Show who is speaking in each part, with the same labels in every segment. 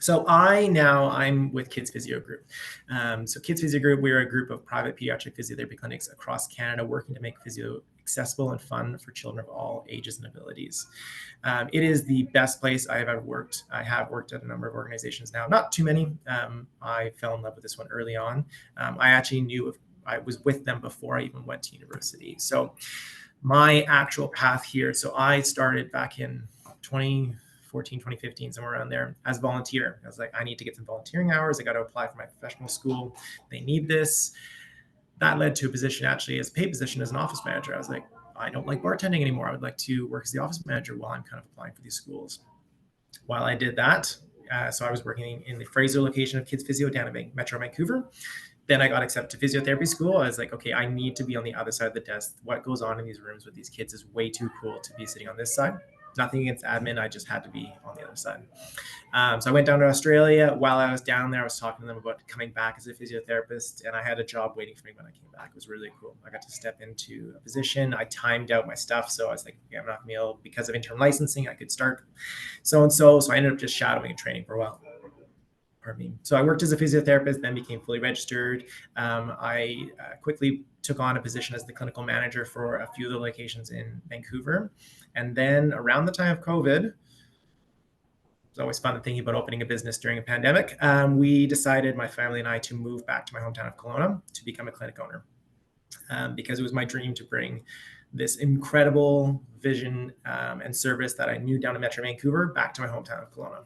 Speaker 1: So I'm with Kids Physio Group. So Kids Physio Group, we're a group of private pediatric physiotherapy clinics across Canada working to make physio accessible and fun for children of all ages and abilities. It is the best place I have ever worked. I have worked at a number of organizations now, not too many. I fell in love with this one early on. I was with them before I even went to university. So my actual path here, so I started back in 2014, 2015, somewhere around there as a volunteer. I was like, I need to get some volunteering hours. I got to apply for my professional school. They need this. That led to a position actually as a paid position as an office manager. I was like, I don't like bartending anymore. I would like to work as the office manager while I'm kind of applying for these schools. While I did that, so I was working in the Fraser location of Kids Physio down in Metro Vancouver. Then I got accepted to physiotherapy school. I was like, okay, I need to be on the other side of the desk. What goes on in these rooms with these kids is way too cool to be sitting on this side. Nothing against admin. I just had to be on the other side. So I went down to Australia. While I was down there, I was talking to them about coming back as a physiotherapist, and I had a job waiting for me when I came back. It was really cool. I got to step into a position. I timed out my stuff. So I was like, okay, I'm not going to be able, because of interim licensing, I could start so-and-so. So I ended up just shadowing and training for a while. So I worked as a physiotherapist, then became fully registered. I quickly took on a position as the clinical manager for a few of the locations in Vancouver. And then around the time of COVID, it's always fun thinking about opening a business during a pandemic. We decided, my family and I, to move back to my hometown of Kelowna to become a clinic owner, because it was my dream to bring this incredible vision and service that I knew down in Metro Vancouver back to my hometown of Kelowna.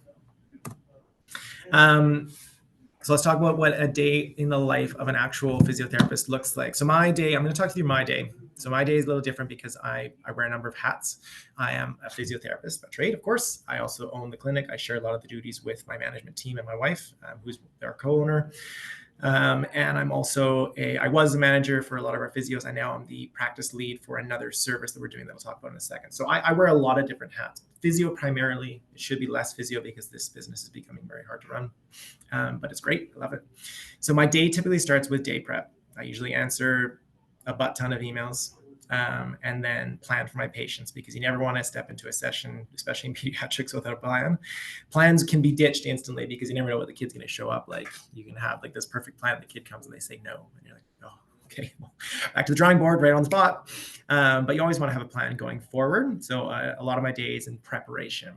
Speaker 1: So let's talk about what a day in the life of an actual physiotherapist looks like. So my day, I'm going to talk through my day. So my day is a little different because I wear a number of hats. I am a physiotherapist by trade, of course. I also own the clinic. I share a lot of the duties with my management team and my wife, who's our co-owner. And I'm also I was a manager for a lot of our physios. I now am the practice lead for another service that we're doing that we'll talk about in a second. So I wear a lot of different hats. Physio primarily. It should be less physio because this business is becoming very hard to run. But it's great. I love it. So my day typically starts with day prep. I usually answer a butt ton of emails. And then plan for my patients, because you never want to step into a session, especially in pediatrics, without a plan. Plans can be ditched instantly because you never know what the kid's going to show up. Like, you can have like this perfect plan, the kid comes and they say no, and you're like, oh, okay, well, back to the drawing board, right on the spot. But you always want to have a plan going forward. So a lot of my days in preparation.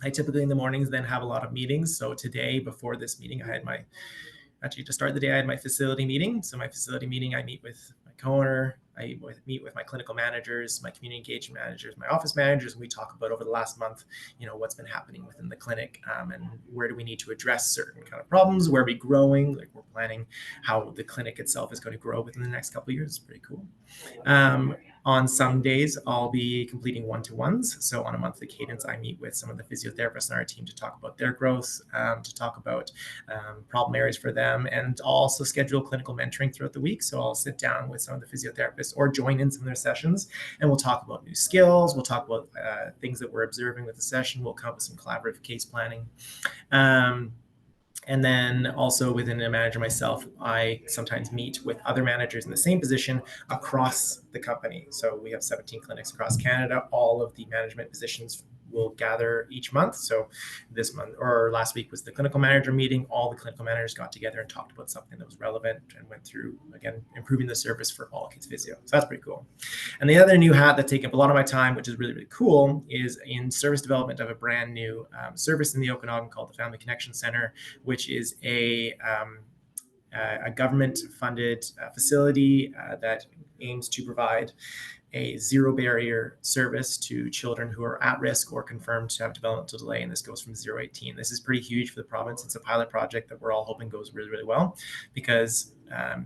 Speaker 1: I typically in the mornings then have a lot of meetings. So today, before this meeting, to start the day, I had my facility meeting. So my facility meeting, I meet with my co-owner, I meet with my clinical managers, my community engagement managers, my office managers, and we talk about over the last month, what's been happening within the clinic, and where do we need to address certain kind of problems, where are we growing, like we're planning how the clinic itself is going to grow within the next couple of years. It's pretty cool. On some days, I'll be completing one-to-ones. So on a monthly cadence, I meet with some of the physiotherapists on our team to talk about their growth, to talk about problem areas for them, and I'll also schedule clinical mentoring throughout the week. So I'll sit down with some of the physiotherapists or join in some of their sessions, and we'll talk about new skills. We'll talk about things that we're observing with the session. We'll come up with some collaborative case planning. And then also within a manager myself, I sometimes meet with other managers in the same position across the company. So we have 17 clinics across Canada. All of the management positions will gather each month. So this month or last week was the clinical manager meeting. All the clinical managers got together and talked about something that was relevant and went through, again, improving the service for all Kids Physio. So that's pretty cool. And the other new hat that's taken up a lot of my time, which is really, really cool, is in service development of a brand new service in the Okanagan called the Family Connection Center, which is a government-funded facility that aims to provide a zero barrier service to children who are at risk or confirmed to have developmental delay. And this goes from 0 to 18. This is pretty huge for the province. It's a pilot project that we're all hoping goes really, really well, because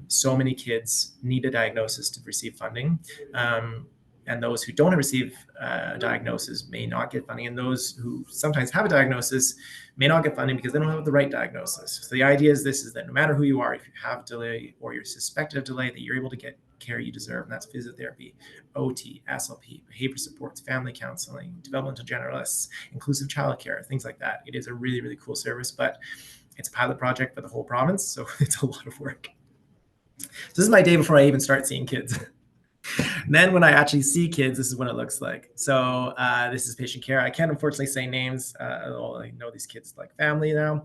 Speaker 1: so many kids need a diagnosis to receive funding. And those who don't receive a diagnosis may not get funding. And those who sometimes have a diagnosis may not get funding because they don't have the right diagnosis. So the idea is that no matter who you are, if you have delay or you're suspected of delay, that you're able to get care you deserve. And that's physiotherapy, OT, SLP, behavior supports, family counseling, developmental generalists, inclusive childcare, things like that. It is a really, really cool service, but it's a pilot project for the whole province. So it's a lot of work. So this is my day before I even start seeing kids. Then when I actually see kids, this is what it looks like. So this is patient care. I can't unfortunately say names, although I know these kids like family now.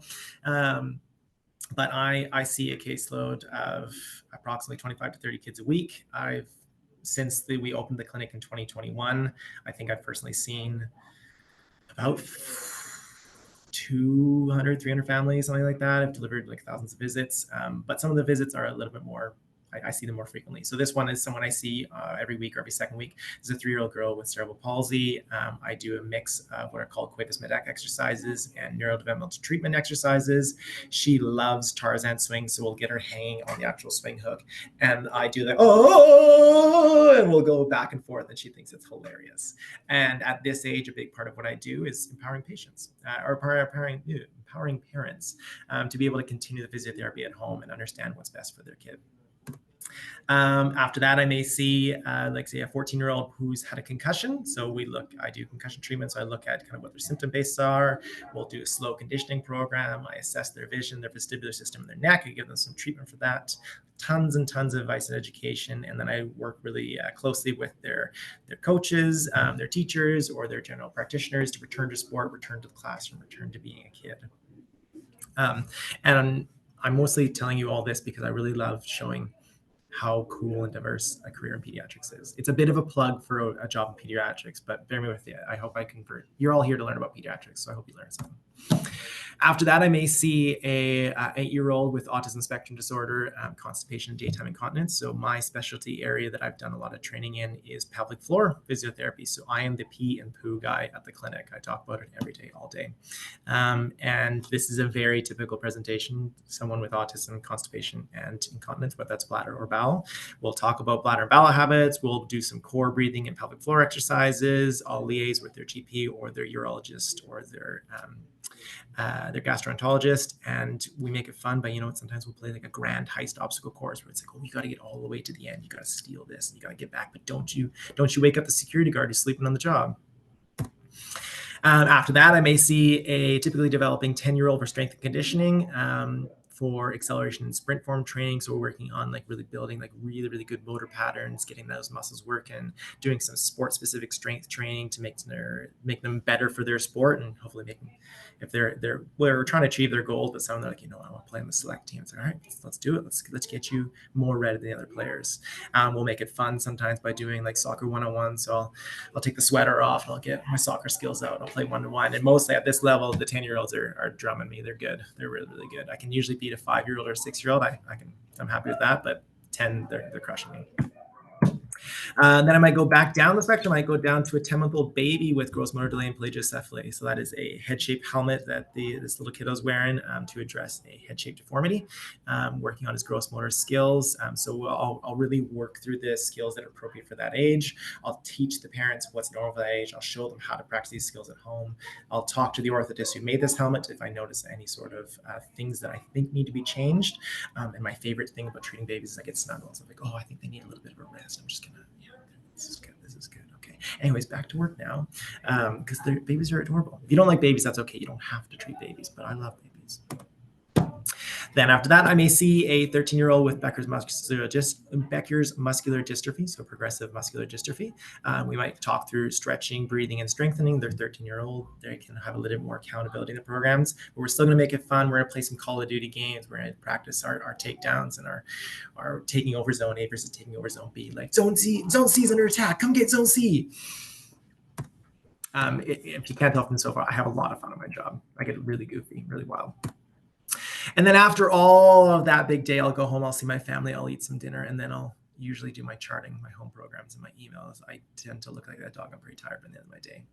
Speaker 1: But I see a caseload of approximately 25 to 30 kids a week. Since we opened the clinic in 2021, I think I've personally seen about 200, 300 families, something like that. I've delivered like thousands of visits, but some of the visits are a little bit more, I see them more frequently. So this one is someone I see every week or every second week. It's a 3-year-old girl with cerebral palsy. I do a mix of what are called Quevis Medak exercises and neurodevelopmental treatment exercises. She loves Tarzan swings, so we'll get her hanging on the actual swing hook. And I do the, oh, and we'll go back and forth, and she thinks it's hilarious. And at this age, a big part of what I do is empowering patients or empowering parents to be able to continue the physiotherapy at home and understand what's best for their kid. After that, I may see, like say, a 14-year-old who's had a concussion. So I do concussion treatment. So I look at kind of what their symptom bases are. We'll do a slow conditioning program. I assess their vision, their vestibular system, and their neck. I give them some treatment for that. Tons and tons of advice and education. And then I work really closely with their coaches, their teachers, or their general practitioners to return to sport, return to the classroom, return to being a kid. And I'm mostly telling you all this because I really love showing how cool and diverse a career in pediatrics is. It's a bit of a plug for a job in pediatrics, but bear me with you. I hope I convert. You're all here to learn about pediatrics, so I hope you learn something. After that, I may see a 8-year-old with autism spectrum disorder, constipation, and daytime incontinence. So my specialty area that I've done a lot of training in is pelvic floor physiotherapy. So I am the pee and poo guy at the clinic. I talk about it every day, all day. And this is a very typical presentation. Someone with autism, constipation, and incontinence, whether that's bladder or bowel. We'll talk about bladder and bowel habits. We'll do some core breathing and pelvic floor exercises. I'll liaise with their GP or their urologist or their gastroenterologist, and we make it fun by, sometimes we'll play like a grand heist obstacle course where it's like, oh, you got to get all the way to the end. You got to steal this and you got to get back, but don't you wake up the security guard who's sleeping on the job. After that, I may see a typically developing 10-year-old for strength and conditioning for acceleration and sprint form training. So we're working on like really building like really, really good motor patterns, getting those muscles working, doing some sport specific strength training to make them better for their sport, and hopefully making, if we're trying to achieve their goals, but some of them are like, I want to play in the select team. It's like, all right, let's do it. Let's get you more ready than the other players. We'll make it fun sometimes by doing like soccer 101. So I'll take the sweater off and I'll get my soccer skills out. I'll play 1-to-1. And mostly at this level, the 10-year-olds are drumming me. They're good. They're really, really good. I can usually beat a 5-year-old or a 6-year-old. I'm happy with that, but 10, they're crushing me. Then I might go back down the spectrum. I might go down to a 10-month-old baby with gross motor delay and plagiocephaly. So that is a head-shaped helmet that this little kiddo's wearing to address a head-shaped deformity, working on his gross motor skills. So I'll really work through the skills that are appropriate for that age. I'll teach the parents what's normal for that age. I'll show them how to practice these skills at home. I'll talk to the orthotist who made this helmet if I notice any sort of things that I think need to be changed. And my favorite thing about treating babies is I get snuggles. I'm like, oh, I think they need a little bit of a rest. I'm just going to, this is good. Okay. Anyways, back to work now, because babies are adorable. If you don't like babies, that's okay. You don't have to treat babies, but I love babies. Then after that, I may see a 13-year-old with Becker's muscular dystrophy, so progressive muscular dystrophy. We might talk through stretching, breathing, and strengthening. They're 13-year-old. They can have a little bit more accountability in the programs, but we're still going to make it fun. We're going to play some Call of Duty games. We're going to practice our takedowns and our taking over zone A versus taking over zone B. Like zone C is under attack. Come get zone C. If you can't tell from so far, I have a lot of fun on my job. I get really goofy, really wild. And then after all of that big day, I'll go home, I'll see my family, I'll eat some dinner, and then I'll usually do my charting, my home programs, and my emails. I tend to look like that dog. I'm pretty tired by the end of my day.